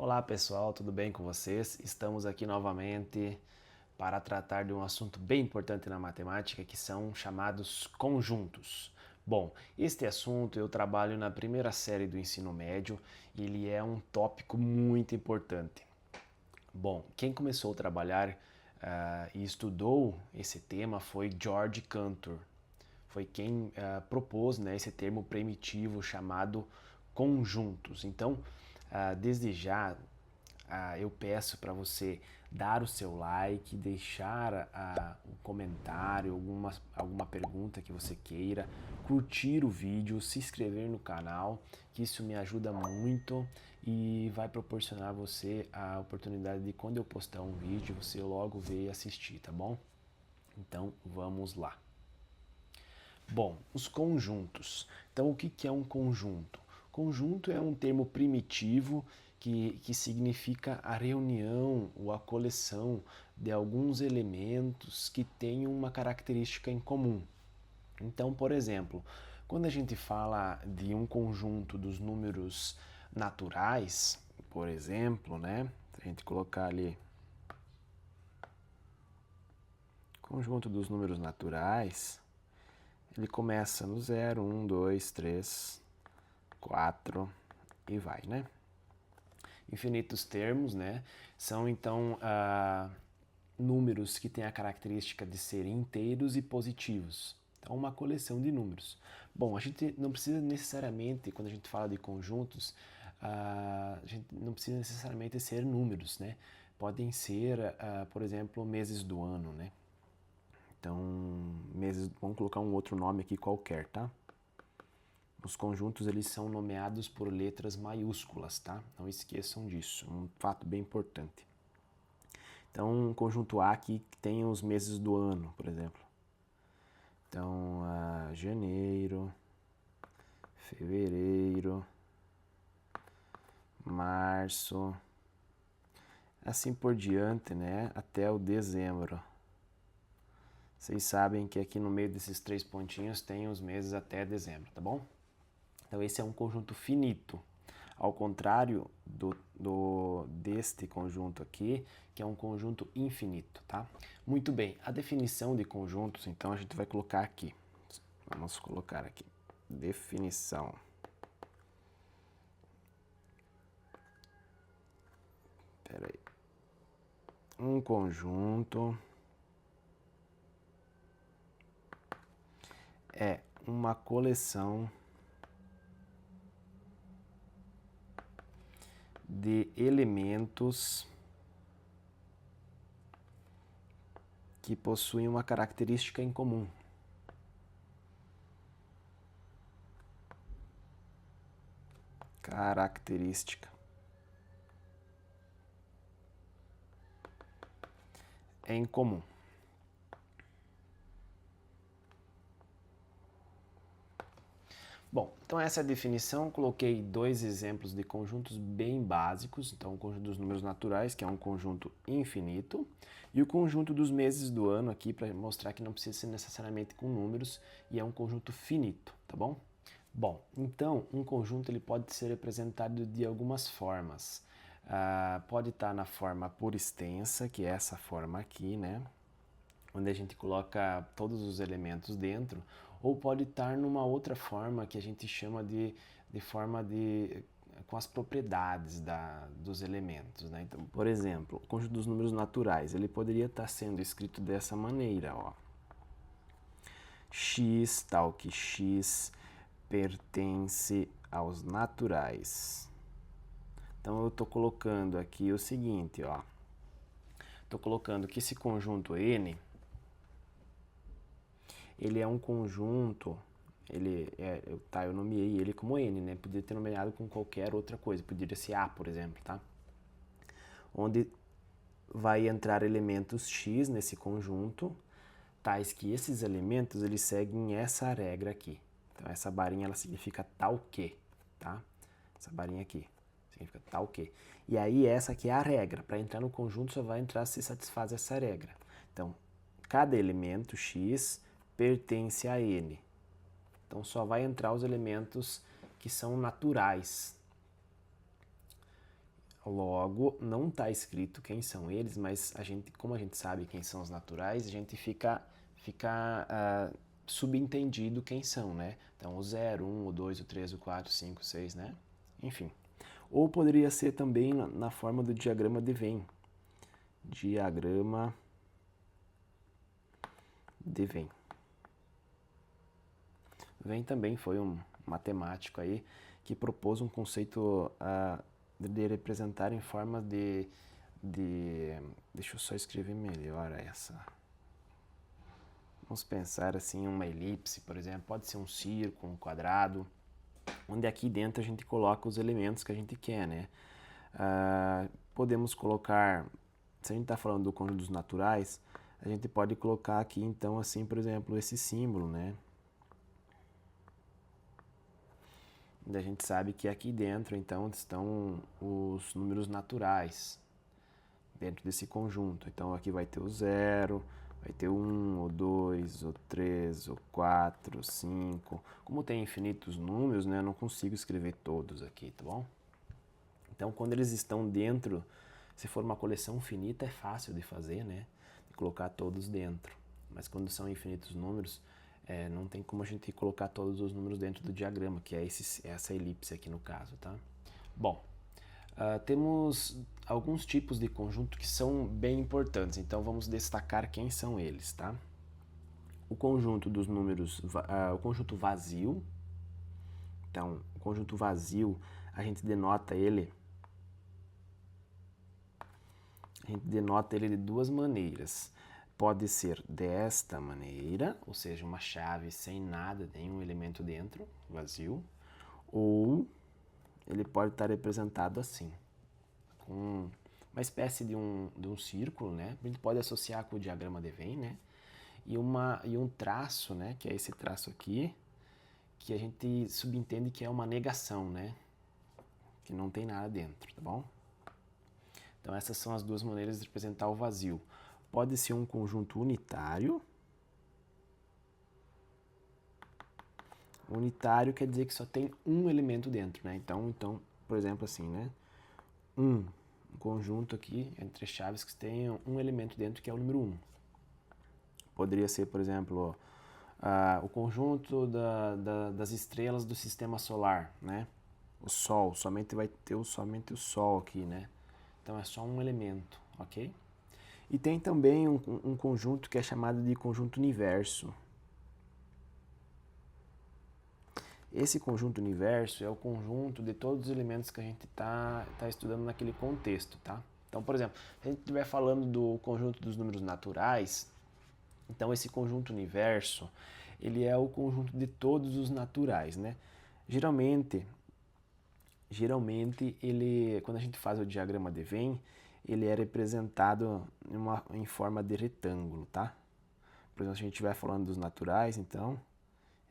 Olá pessoal, tudo bem com vocês? Estamos aqui novamente para tratar de um assunto bem importante na matemática que são chamados conjuntos. Bom, este assunto eu trabalho na primeira série do ensino médio e ele é um tópico muito importante. Bom, quem começou a trabalhar e estudou esse tema foi George Cantor. Foi quem propôs, né, esse termo primitivo chamado conjuntos. Então, desde já, eu peço para você dar o seu like, deixar um comentário, alguma pergunta que você queira, curtir o vídeo, se inscrever no canal, que isso me ajuda muito e vai proporcionar a você a oportunidade de quando eu postar um vídeo, você logo ver e assistir, tá bom? Então, vamos lá. Bom, os conjuntos. Então, o que é um conjunto? Conjunto é um termo primitivo que significa a reunião ou a coleção de alguns elementos que têm uma característica em comum. Então, por exemplo, quando a gente fala de um conjunto dos números naturais, por exemplo, né? Se a gente colocar ali conjunto dos números naturais, ele começa no 0, 1, 2, 3, 4 e vai, né? Infinitos termos, né? São então números que têm a característica de serem inteiros e positivos. Então, uma coleção de números. Bom, a gente não precisa necessariamente, quando a gente fala de conjuntos, a gente não precisa necessariamente ser números, né? Podem ser, por exemplo, meses do ano, né? Então, meses, vamos colocar um outro nome aqui qualquer, tá? Os conjuntos eles são nomeados por letras maiúsculas, tá? Não esqueçam disso, um fato bem importante. Então, um conjunto A aqui tem os meses do ano, por exemplo. Então, janeiro, fevereiro, março, assim por diante, né? Até o dezembro. Vocês sabem que aqui no meio desses três pontinhos tem os meses até dezembro, tá bom? Então esse é um conjunto finito, ao contrário deste conjunto aqui, que é um conjunto infinito, tá? Muito bem, a definição de conjuntos, então a gente vai colocar aqui. Vamos colocar aqui, definição. Espera aí. Um conjunto é uma coleção de elementos que possuem uma característica em comum. Característica em comum. Bom, então essa é a definição, coloquei dois exemplos de conjuntos bem básicos, então o conjunto dos números naturais, que é um conjunto infinito, e o conjunto dos meses do ano aqui, para mostrar que não precisa ser necessariamente com números, e é um conjunto finito, tá bom? Bom, então um conjunto ele pode ser representado de algumas formas. Pode estar na forma por extensa, que é essa forma aqui, né? Onde a gente coloca todos os elementos dentro, ou pode estar numa outra forma que a gente chama de forma com as propriedades dos elementos, né? Então, por exemplo, o conjunto dos números naturais, ele poderia estar sendo escrito dessa maneira, ó. X, tal que X pertence aos naturais. Então eu estou colocando aqui o seguinte, ó. Estou colocando que esse conjunto N ele é um conjunto, eu nomeei ele como N, né? Podia ter nomeado com qualquer outra coisa, poderia ser A, por exemplo, tá? Onde vai entrar elementos X nesse conjunto, tais que esses elementos eles seguem essa regra aqui. Então essa barinha ela significa tal que, tá? Essa barinha aqui significa tal que. E aí essa aqui é a regra, para entrar no conjunto só vai entrar se satisfaz essa regra. Então, cada elemento X pertence a N. Então só vai entrar os elementos que são naturais. Logo, não está escrito quem são eles, mas como a gente sabe quem são os naturais, a gente fica subentendido quem são, né? Então, o 0, 1, o 2, o 3, o 4, 5, 6, né? Enfim. Ou poderia ser também na forma do diagrama de Venn. Diagrama de Venn. Venn também foi um matemático aí que propôs um conceito de representar em forma de... Deixa eu só escrever melhor essa. Vamos pensar assim, uma elipse, por exemplo, pode ser um círculo, um quadrado, onde aqui dentro a gente coloca os elementos que a gente quer, né? Podemos colocar, se a gente está falando do conjunto dos naturais, a gente pode colocar aqui então assim, por exemplo, esse símbolo, né? A gente sabe que aqui dentro então estão os números naturais dentro desse conjunto. Então aqui vai ter o 0, vai ter o 1, o 2, o 3, o 4, o 5. Como tem infinitos números, né, eu não consigo escrever todos aqui, tá bom? Então quando eles estão dentro, se for uma coleção finita é fácil de fazer, né? De colocar todos dentro. Mas quando são infinitos números, não tem como a gente colocar todos os números dentro do diagrama, que é essa elipse aqui no caso, tá? Bom, temos alguns tipos de conjunto que são bem importantes, então vamos destacar quem são eles, tá? O conjunto dos números, o conjunto vazio. Então, o conjunto vazio, a gente denota ele de duas maneiras. Pode ser desta maneira, ou seja, uma chave sem nada, nenhum elemento dentro, vazio, ou ele pode estar representado assim, com uma espécie de um círculo, né? A gente pode associar com o diagrama de Venn, né? E um traço, né? Que é esse traço aqui, que a gente subentende que é uma negação, né? Que não tem nada dentro, tá bom? Então essas são as duas maneiras de representar o vazio. Pode ser um conjunto unitário. Unitário quer dizer que só tem um elemento dentro, né? Então, por exemplo, assim, né? Um conjunto aqui entre chaves que tem um elemento dentro que é o número 1. Poderia ser, por exemplo, o conjunto das estrelas do sistema solar, né? O Sol, somente vai ter somente o Sol aqui, né? Então é só um elemento, ok? E tem também um conjunto que é chamado de conjunto universo. Esse conjunto universo é o conjunto de todos os elementos que a gente tá estudando naquele contexto, tá? Então, por exemplo, se a gente estiver falando do conjunto dos números naturais, então esse conjunto universo, ele é o conjunto de todos os naturais, né? Geralmente ele, quando a gente faz o diagrama de Venn, ele é representado em forma de retângulo, tá? Por exemplo, se a gente estiver falando dos naturais, então,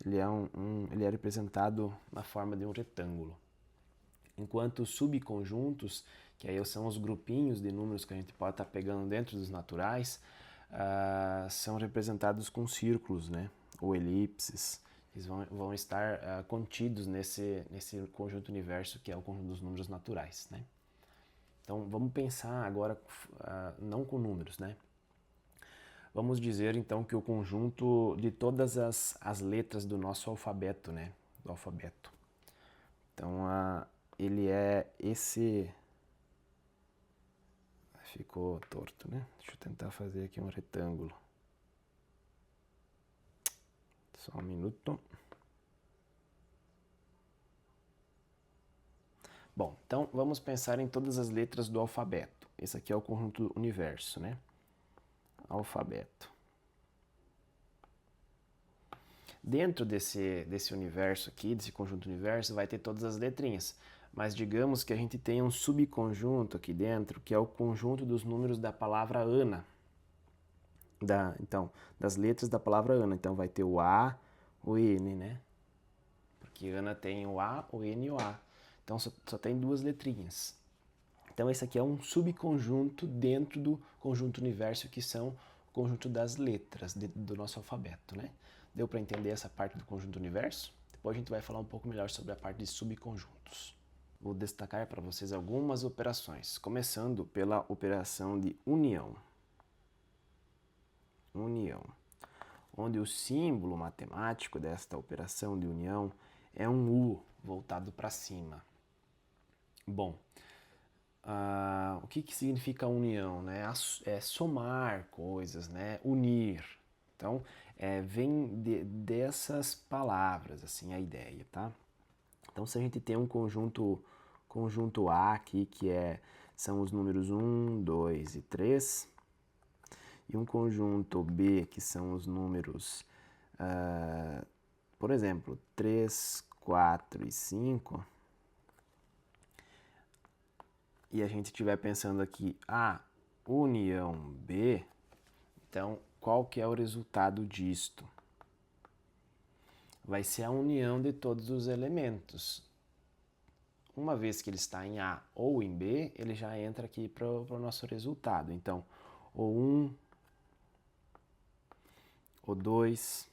ele é representado na forma de um retângulo. Enquanto os subconjuntos, que aí são os grupinhos de números que a gente pode estar pegando dentro dos naturais, são representados com círculos, né? Ou elipses. Eles vão estar contidos nesse conjunto universo que é o conjunto dos números naturais, né? Então vamos pensar agora não com números, né? Vamos dizer então que o conjunto de todas as letras do nosso alfabeto, né? Do alfabeto. Então ele é esse... Ficou torto, né? Deixa eu tentar fazer aqui um retângulo. Só um minuto. Bom, então vamos pensar em todas as letras do alfabeto. Esse aqui é o conjunto universo, né? Alfabeto. Dentro desse universo aqui, desse conjunto universo, vai ter todas as letrinhas. Mas digamos que a gente tem um subconjunto aqui dentro, que é o conjunto dos números da palavra Ana. Então, das letras da palavra Ana. Então vai ter o A, o N, né? Porque Ana tem o A, o N e o A. Então só tem duas letrinhas. Então esse aqui é um subconjunto dentro do conjunto universo, que são o conjunto das letras do nosso alfabeto, né? Deu para entender essa parte do conjunto universo? Depois a gente vai falar um pouco melhor sobre a parte de subconjuntos. vou destacar para vocês algumas operações, começando pela operação de união. União, onde o símbolo matemático desta operação de união é um U voltado para cima. Bom, o que significa união, né? É somar coisas, né? Unir. Então, vem dessas palavras, assim, a ideia, tá? Então, se a gente tem um conjunto A aqui, são os números 1, 2 e 3, e um conjunto B, que são os números, por exemplo, 3, 4 e 5, e a gente estiver pensando aqui A união B, então qual que é o resultado disto? Vai ser a união de todos os elementos. Uma vez que ele está em A ou em B, ele já entra aqui para o nosso resultado. Então, o 1, o 2,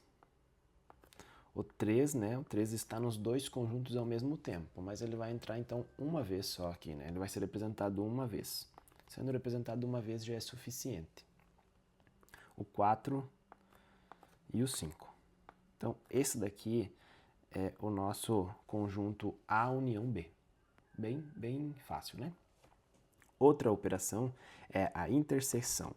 o 3, né? O 3 está nos dois conjuntos ao mesmo tempo, mas ele vai entrar então uma vez só aqui, né? Ele vai ser representado uma vez. Sendo representado uma vez já é suficiente. O 4 e o 5. Então, esse daqui é o nosso conjunto A união B. Bem fácil, né? Outra operação é a interseção.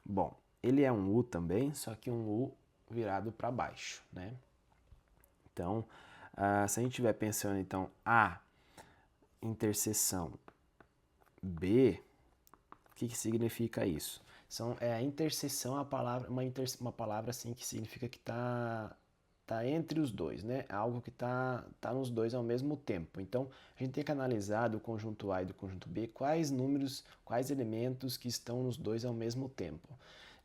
Bom, ele é um U também, só que um U virado para baixo, né? Então, se a gente estiver pensando, então, A interseção B, o que significa isso? A interseção, uma palavra assim que significa que tá entre os dois, né? Algo que tá nos dois ao mesmo tempo. Então, a gente tem que analisar do conjunto A e do conjunto B quais números, quais elementos que estão nos dois ao mesmo tempo.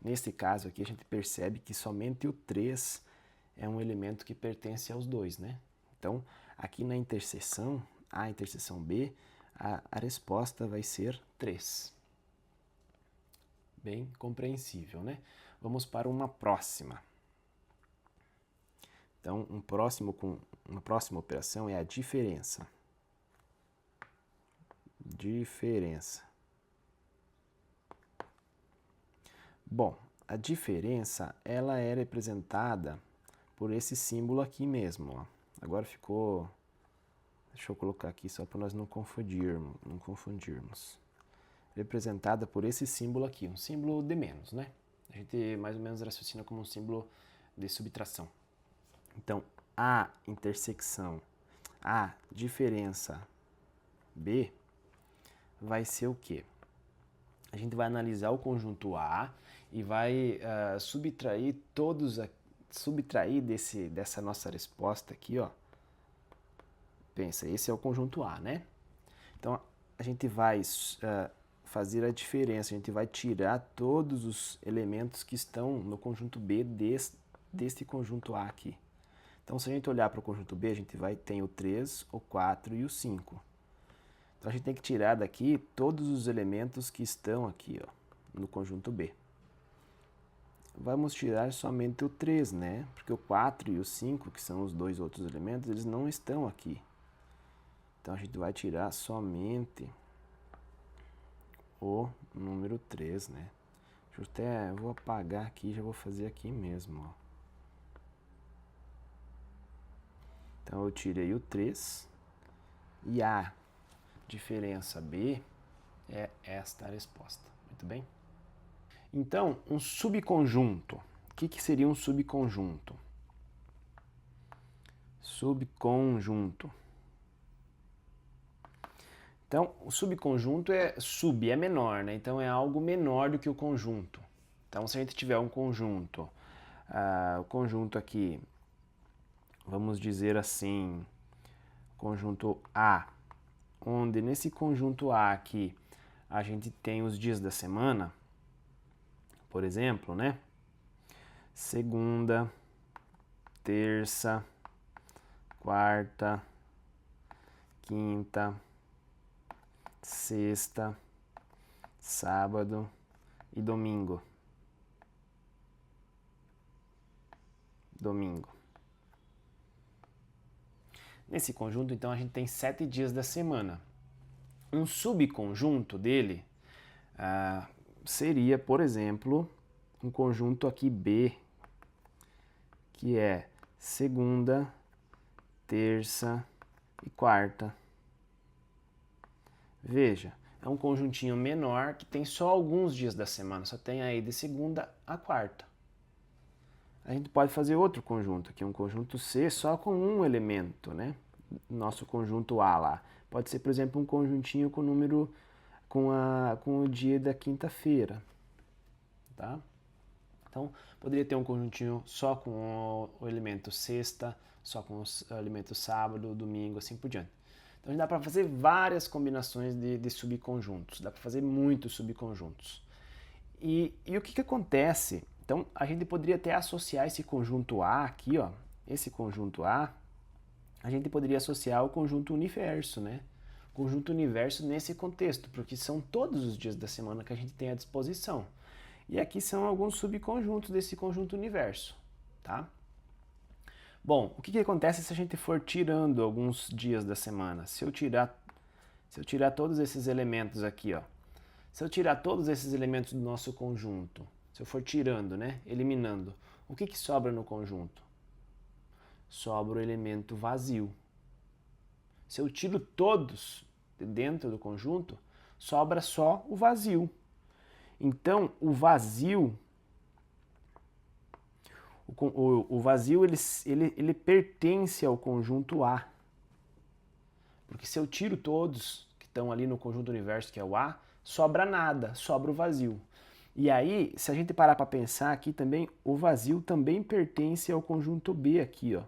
Nesse caso aqui, a gente percebe que somente o 3 é um elemento que pertence aos dois, né? Então, aqui na interseção, A interseção B, a resposta vai ser 3. Bem compreensível, né? Vamos para uma próxima. Então, uma próxima operação é a diferença. Diferença. Bom, a diferença, ela é representada por esse símbolo aqui mesmo, ó. Agora ficou... Deixa eu colocar aqui só para nós não confundirmos. Representada por esse símbolo aqui, um símbolo de menos, né? A gente mais ou menos raciocina como um símbolo de subtração. Então, a intersecção, a diferença B vai ser o quê? A gente vai analisar o conjunto A e vai subtrair dessa nossa resposta aqui, ó. Pensa, esse é o conjunto A, né? Então, a gente vai fazer a diferença, a gente vai tirar todos os elementos que estão no conjunto B deste conjunto A aqui. Então, se a gente olhar para o conjunto B, a gente tem o 3, o 4 e o 5. Então, a gente tem que tirar daqui todos os elementos que estão aqui, ó, no conjunto B. Vamos tirar somente o 3, né? Porque o 4 e o 5, que são os dois outros elementos, eles não estão aqui. Então, a gente vai tirar somente o número 3, né? Vou apagar aqui, já vou fazer aqui mesmo, ó. Então, eu tirei o 3 e a diferença B é esta a resposta. Muito bem? Então, um subconjunto. O que seria um subconjunto? Subconjunto. Então, o subconjunto é menor, né? Então, é algo menor do que o conjunto. Então, se a gente tiver um conjunto, o conjunto aqui, vamos dizer assim, conjunto A, onde nesse conjunto A aqui, a gente tem os dias da semana, por exemplo, né? Segunda, terça, quarta, quinta, sexta, sábado e domingo. domingo. Nesse conjunto, então, a gente tem 7 dias da semana. Um subconjunto dele seria, por exemplo, um conjunto aqui B, que é segunda, terça e quarta. Veja, é um conjuntinho menor que tem só alguns dias da semana, só tem aí de segunda a quarta. A gente pode fazer outro conjunto aqui, um conjunto C só com um elemento, né? Nosso conjunto A lá. Pode ser, por exemplo, um conjuntinho com o número, com o dia da quinta-feira, tá? Então, poderia ter um conjuntinho só com o elemento sexta, só com o elemento sábado, domingo, assim por diante. Então, dá para fazer várias combinações de subconjuntos, dá para fazer muitos subconjuntos. E o que acontece? Então, a gente poderia até associar esse conjunto A aqui, ó, esse conjunto A gente poderia associar ao conjunto universo, né? Conjunto universo nesse contexto, porque são todos os dias da semana que a gente tem à disposição. E aqui são alguns subconjuntos desse conjunto universo, tá? Bom, o que acontece se a gente for tirando alguns dias da semana? Se eu tirar todos esses elementos aqui, ó, se eu tirar todos esses elementos do nosso conjunto, se eu for tirando, né, eliminando, o que sobra no conjunto? Sobra o elemento vazio. Se eu tiro todos de dentro do conjunto, sobra só o vazio. Então, o vazio, o vazio ele pertence ao conjunto A. Porque se eu tiro todos que estão ali no conjunto universo, que é o A, sobra nada, sobra o vazio. E aí, se a gente parar para pensar aqui também, o vazio também pertence ao conjunto B aqui, ó.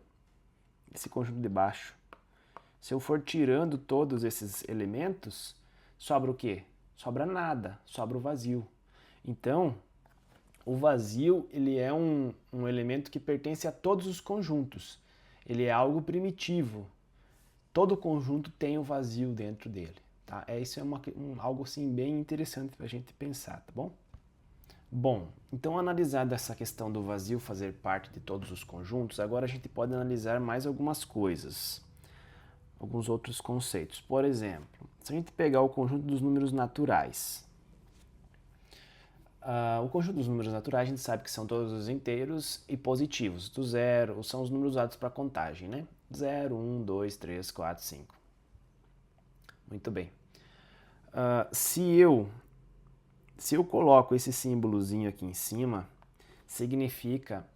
Esse conjunto de baixo. Se eu for tirando todos esses elementos, sobra o quê? Sobra nada, sobra o vazio. Então, o vazio ele é um elemento que pertence a todos os conjuntos. Ele é algo primitivo. Todo conjunto tem o vazio dentro dele. Tá? Isso é algo assim, bem interessante para a gente pensar, tá bom? Bom, então analisada essa questão do vazio fazer parte de todos os conjuntos, agora a gente pode analisar mais algumas coisas, alguns outros conceitos. Por exemplo, se a gente pegar o conjunto dos números naturais, o conjunto dos números naturais a gente sabe que são todos os inteiros e positivos, do zero, são os números usados para contagem, né? 0, 1, 2, 3, 4, 5. Muito bem. Se eu coloco esse símbolozinho aqui em cima, significa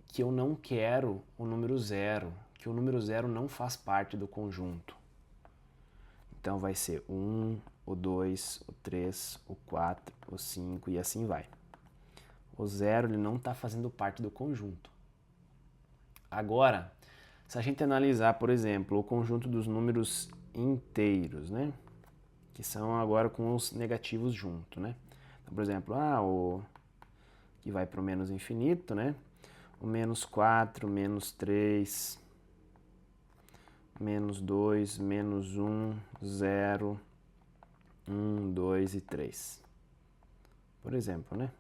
que eu não quero o número zero, que o número zero não faz parte do conjunto. Então vai ser 1, o 2, o 3, o 4, o 5 e assim vai. O zero ele não está fazendo parte do conjunto. Agora, se a gente analisar, por exemplo, o conjunto dos números inteiros, né? Que são agora com os negativos junto, né? Então, por exemplo, o que vai para o menos infinito, né? O menos 4, menos 3, menos 2, menos 1, 0, 1, 2 e 3. Por exemplo, né?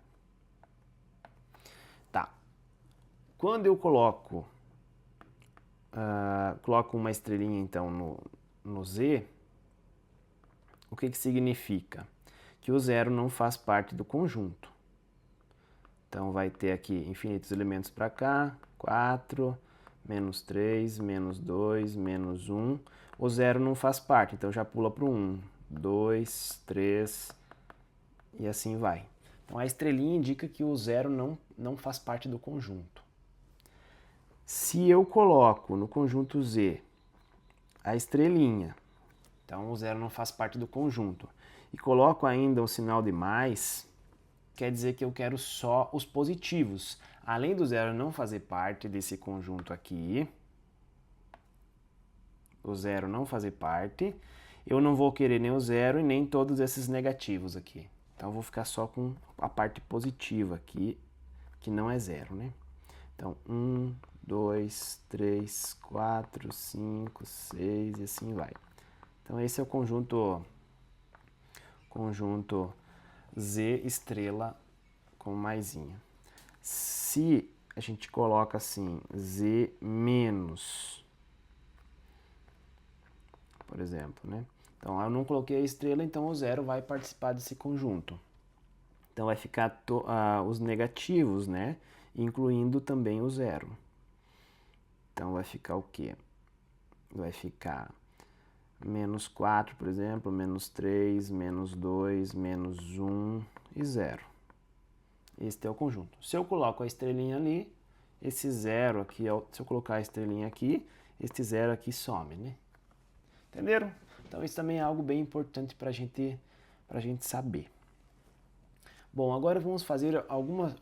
Tá. Quando eu coloco uma estrelinha, então, no Z, o que significa? Que o zero não faz parte do conjunto. Então, vai ter aqui infinitos elementos para cá, 4, menos 3, menos 2, menos 1. O zero não faz parte, então já pula para o 1, 2, 3 e assim vai. Então, a estrelinha indica que o zero não faz parte do conjunto. Se eu coloco no conjunto Z a estrelinha, então o zero não faz parte do conjunto, e coloco ainda um sinal de mais, quer dizer que eu quero só os positivos. Além do zero não fazer parte desse conjunto aqui, o zero não fazer parte, eu não vou querer nem o zero e nem todos esses negativos aqui. Então eu vou ficar só com a parte positiva aqui, que não é zero, né? Então, 1, 2, 3, 4, 5, 6 e assim vai. Então esse é o conjunto Z estrela com maisinha. Se a gente coloca assim, Z menos, por exemplo, né? Então, eu não coloquei a estrela, então o 0 vai participar desse conjunto. Então, vai ficar os negativos, né? Incluindo também o 0. Então, vai ficar o quê? Vai ficar menos 4, por exemplo, menos 3, menos 2, menos 1 e 0. Este é o conjunto. Se eu coloco a estrelinha ali, esse 0 aqui, se eu colocar a estrelinha aqui, este 0 aqui some, né? Entenderam? Então, isso também é algo bem importante para a gente saber. Bom, agora vamos fazer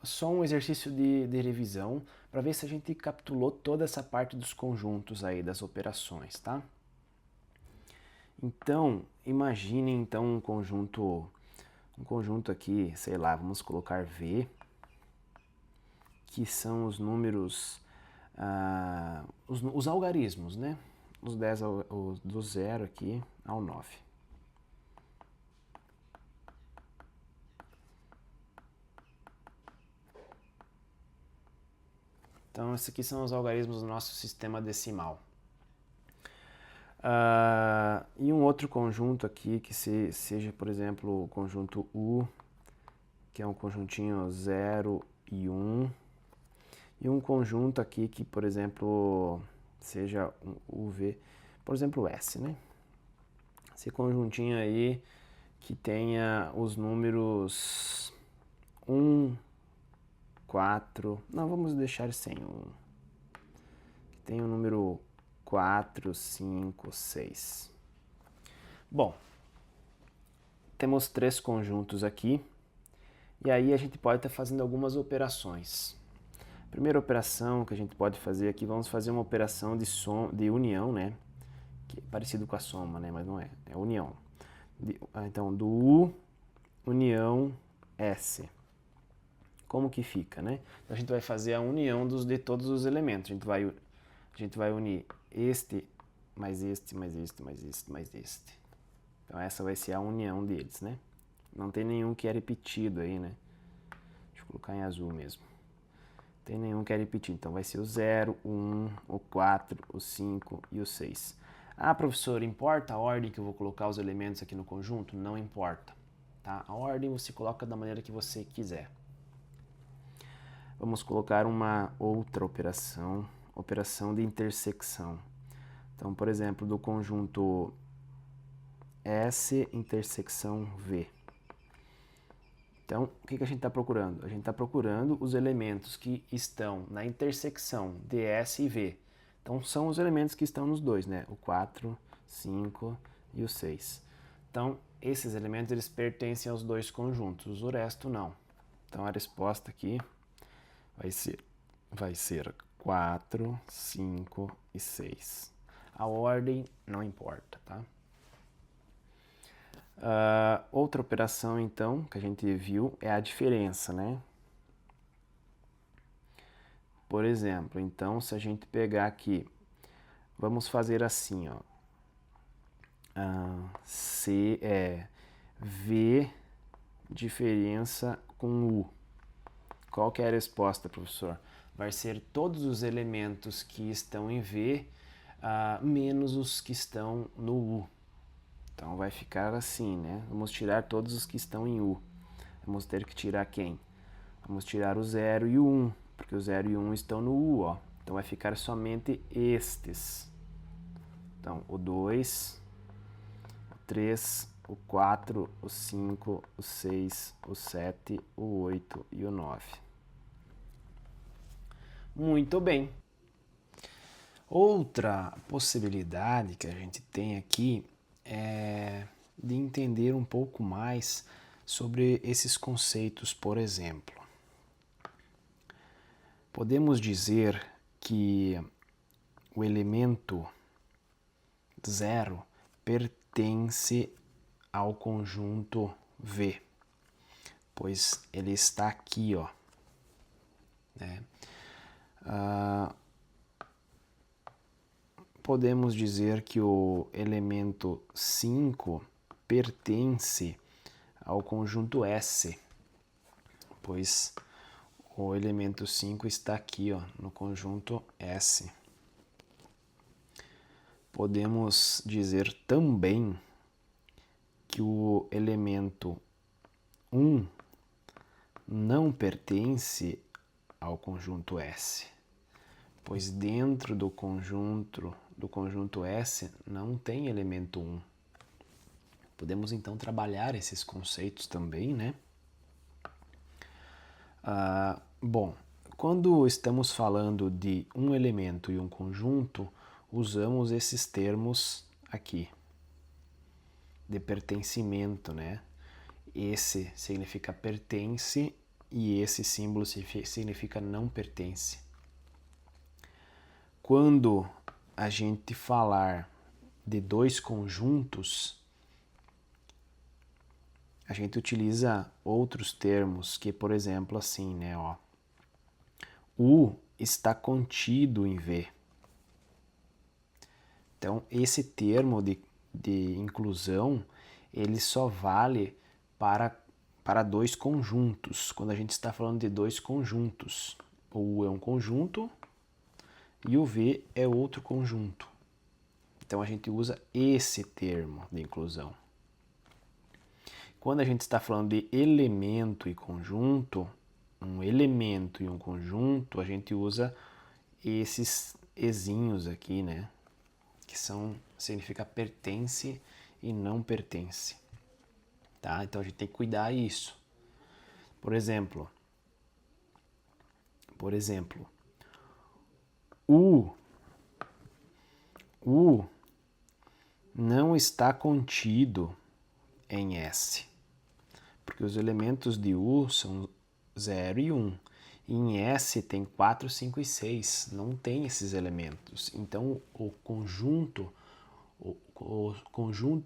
só um exercício de revisão para ver se a gente capturou toda essa parte dos conjuntos aí, das operações, tá? Então, imagine então um conjunto aqui, sei lá, vamos colocar V, que são os números, os algarismos, né? Os 10 do 0 aqui ao 9. Então, esses aqui são os algarismos do nosso sistema decimal. E um outro conjunto aqui que seja, por exemplo, o conjunto U, que é um conjuntinho 0 e 1. E um conjunto aqui que, por exemplo, seja um UV, por exemplo, S, né? Esse conjuntinho aí que tenha os números 1, 4, não, vamos deixar sem 1. Que tem o número 4, 5, 6. Bom, temos 3 conjuntos aqui, e aí a gente pode estar fazendo algumas operações. A primeira operação que a gente pode fazer aqui, vamos fazer uma operação de união, né? Que é parecido com a soma, né? Mas não é, é união. Então, do U, união S. Como que fica, né? Então, a gente vai fazer a união de todos os elementos. A gente vai unir este, mais este, mais este, mais este, mais este. Então, essa vai ser a união deles, né? Não tem nenhum que é repetido aí, né? Deixa eu colocar em azul mesmo. Tem nenhum que é repetido. Então, vai ser o 0, o 1, o 4, o 5 e o 6. Ah, professor, importa a ordem que eu vou colocar os elementos aqui no conjunto? Não importa, tá? A ordem você coloca da maneira que você quiser. Vamos colocar uma outra operação, operação de intersecção. Então, por exemplo, do conjunto S intersecção V. Então, o que a gente está procurando? A gente está procurando os elementos que estão na intersecção de S e V. Então, são os elementos que estão nos dois, né? O 4, 5 e o 6. Então, esses elementos eles pertencem aos dois conjuntos, o resto não. Então, a resposta aqui vai ser 4, 5 e 6. A ordem não importa, tá? Outra operação, então, que a gente viu é a diferença, né? Por exemplo, então, se a gente pegar aqui, vamos fazer assim, ó. V diferença com U. Qual que é a resposta, professor? Vai ser todos os elementos que estão em V menos os que estão no U. Então vai ficar assim, né? Vamos tirar todos os que estão em U. Vamos ter que tirar quem? Vamos tirar o 0 e o 1, porque o 0 e o 1 estão no U, ó. Então vai ficar somente estes. Então, o 2, o 3, o 4, o 5, o 6, o 7, o 8 e o 9. Muito bem. Outra possibilidade que a gente tem aqui é de entender um pouco mais sobre esses conceitos, por exemplo. Podemos dizer que o elemento 0 pertence ao conjunto V, pois ele está aqui, ó, né? Podemos dizer que o elemento 5 pertence ao conjunto S, pois O elemento 5 está aqui, ó, no conjunto S. Podemos dizer também que o elemento 1 não pertence ao conjunto S, pois dentro do conjunto S não tem elemento 1. Podemos então trabalhar esses conceitos também, né? Bom, quando estamos falando de um elemento e um conjunto, usamos esses termos aqui, de pertencimento, né? Esse significa pertence e esse símbolo significa não pertence. Quando a gente falar de dois conjuntos, a gente utiliza outros termos que, por exemplo, assim, né, ó. U está contido em V. Então, esse termo de inclusão, ele só vale para dois conjuntos, quando a gente está falando de dois conjuntos. O U é um conjunto e o V é outro conjunto. Então, a gente usa esse termo de inclusão. Quando a gente está falando de elemento e conjunto, um elemento e um conjunto, a gente usa esses ezinhos aqui, né? Que significa pertence e não pertence. Tá? Então a gente tem que cuidar isso. Por exemplo, U não está contido em S, porque os elementos de U são 0 e 1. Em S tem 4, 5 e 6, não tem esses elementos. Então o conjunto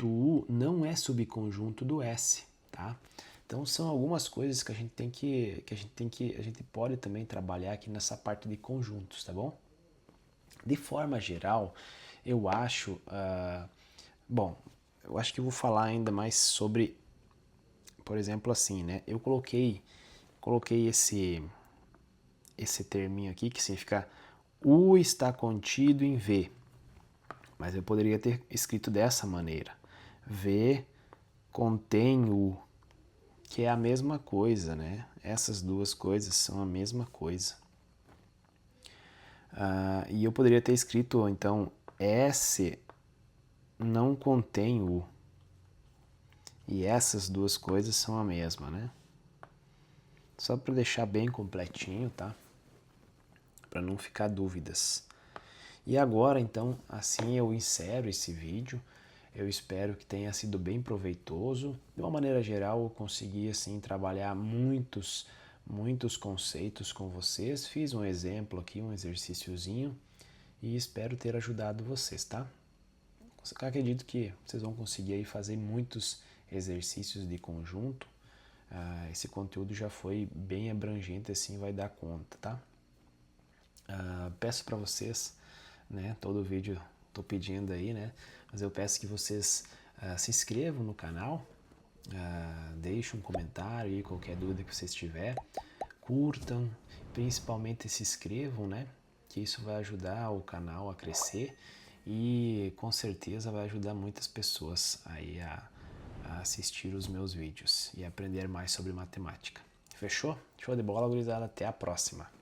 U não é subconjunto do S, tá? Então são algumas coisas que a gente pode também trabalhar aqui nessa parte de conjuntos, tá bom? De forma geral, eu acho, eu acho que eu vou falar ainda mais sobre, por exemplo, assim, né? Eu coloquei esse terminho aqui que significa U está contido em V, mas eu poderia ter escrito dessa maneira: V contém U, que é a mesma coisa, né? Essas duas coisas são a mesma coisa. E eu poderia ter escrito, então, S não contém U. E essas duas coisas são a mesma, né? Só para deixar bem completinho, tá? Para não ficar dúvidas. E agora, então, assim eu encerro esse vídeo. Eu espero que tenha sido bem proveitoso. De uma maneira geral, eu consegui assim trabalhar muitos conceitos com vocês. Fiz um exemplo aqui, um exercíciozinho, e espero ter ajudado vocês, tá? Eu acredito que vocês vão conseguir aí fazer muitos exercícios de conjunto. Esse conteúdo já foi bem abrangente, assim vai dar conta, tá? Peço para vocês, né, todo vídeo tô pedindo aí, né, mas eu peço que vocês se inscrevam no canal, deixem um comentário aí, qualquer dúvida que vocês tiver, curtam, principalmente se inscrevam, né, que isso vai ajudar o canal a crescer e com certeza vai ajudar muitas pessoas aí a assistir os meus vídeos e aprender mais sobre matemática. Fechou? Show de bola, gurizada. Até a próxima.